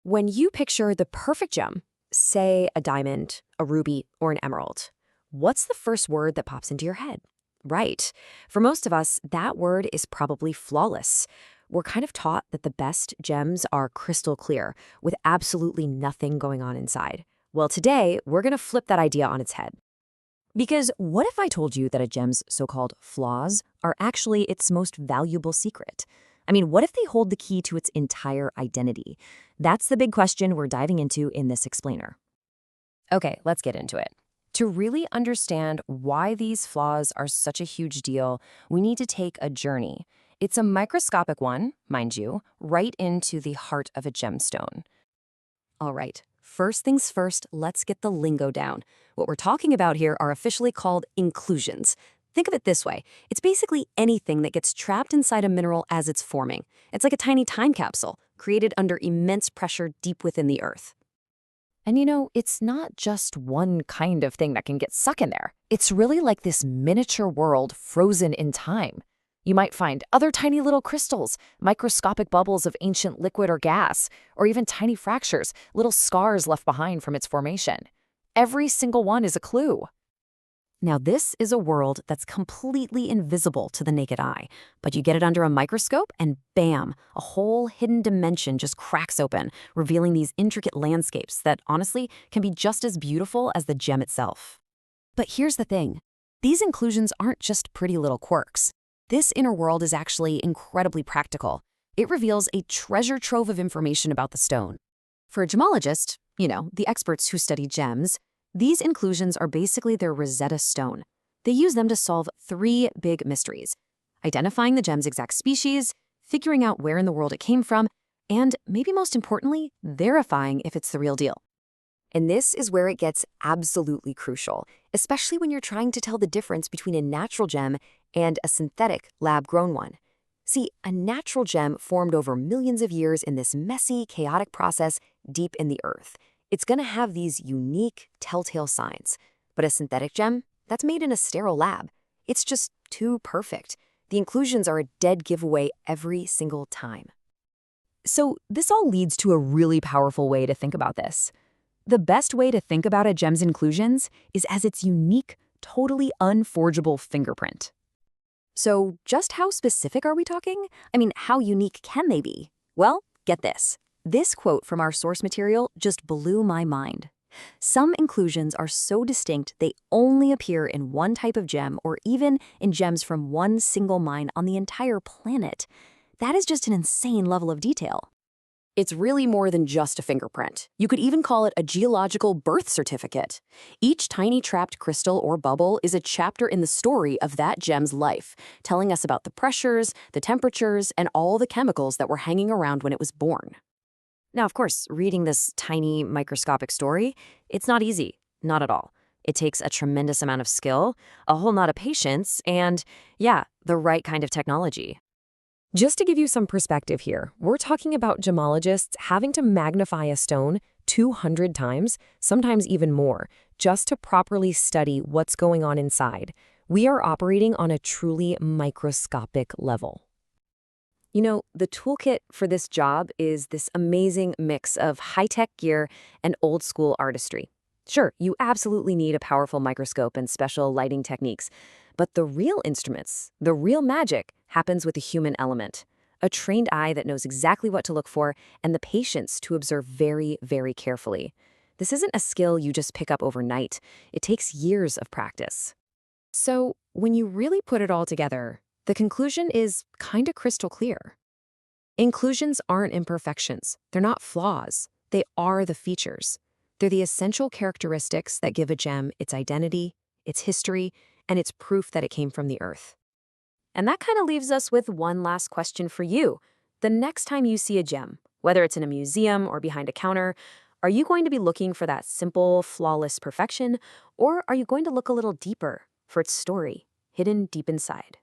When you picture the perfect gem, say a diamond, a ruby, or an emerald, what's the first word that pops into your head? Right. For most of us, that word is probably flawless. We're kind of taught that the best gems are crystal clear, with absolutely nothing going on inside. Well, today, we're going to flip that idea on its head. Because what if I told you that a gem's so-called flaws are actually its most valuable secret? I mean, what if they hold the key to its entire identity? That's the big question we're diving into in this explainer. Okay, let's get into it. To really understand why these flaws are such a huge deal, we need to take a journey. It's a microscopic one, mind you, right into the heart of a gemstone. All right, first things first, let's get the lingo down. What we're talking about here are officially called inclusions. Think of it this way. It's basically anything that gets trapped inside a mineral as it's forming. It's like a tiny time capsule, created under immense pressure deep within the earth. And it's not just one kind of thing that can get stuck in there. It's really like this miniature world frozen in time. You might find other tiny little crystals, microscopic bubbles of ancient liquid or gas, or even tiny fractures, little scars left behind from its formation. Every single one is a clue. Now, this is a world that's completely invisible to the naked eye, but you get it under a microscope and bam, a whole hidden dimension just cracks open, revealing these intricate landscapes that honestly can be just as beautiful as the gem itself. But here's the thing. These inclusions aren't just pretty little quirks. This inner world is actually incredibly practical. It reveals a treasure trove of information about the stone. For a gemologist, the experts who study gems, these inclusions are basically their Rosetta Stone. They use them to solve three big mysteries: identifying the gem's exact species, figuring out where in the world it came from, and maybe most importantly, verifying if it's the real deal. And this is where it gets absolutely crucial, especially when you're trying to tell the difference between a natural gem and a synthetic, lab-grown one. See, a natural gem formed over millions of years in this messy, chaotic process deep in the earth. It's going to have these unique, telltale signs. But a synthetic gem, that's made in a sterile lab. It's just too perfect. The inclusions are a dead giveaway every single time. So this all leads to a really powerful way to think about this. The best way to think about a gem's inclusions is as its unique, totally unforgeable fingerprint. So just how specific are we talking? I mean, how unique can they be? Well, get this. This quote from our source material just blew my mind. Some inclusions are so distinct they only appear in one type of gem or even in gems from one single mine on the entire planet. That is just an insane level of detail. It's really more than just a fingerprint. You could even call it a geological birth certificate. Each tiny trapped crystal or bubble is a chapter in the story of that gem's life, telling us about the pressures, the temperatures, and all the chemicals that were hanging around when it was born. Now, of course, reading this tiny microscopic story, it's not easy, not at all. It takes a tremendous amount of skill, a whole lot of patience, and, the right kind of technology. Just to give you some perspective here, we're talking about gemologists having to magnify a stone 200 times, sometimes even more, just to properly study what's going on inside. We are operating on a truly microscopic level. The toolkit for this job is this amazing mix of high-tech gear and old-school artistry. Sure, you absolutely need a powerful microscope and special lighting techniques, but the real instruments, the real magic, happens with the human element. A trained eye that knows exactly what to look for and the patience to observe very, very carefully. This isn't a skill you just pick up overnight. It takes years of practice. So, when you really put it all together, the conclusion is kinda crystal clear. Inclusions aren't imperfections. They're not flaws. They are the features. They're the essential characteristics that give a gem its identity, its history, and its proof that it came from the earth. And that kind of leaves us with one last question for you. The next time you see a gem, whether it's in a museum or behind a counter, are you going to be looking for that simple, flawless perfection, or are you going to look a little deeper for its story, hidden deep inside?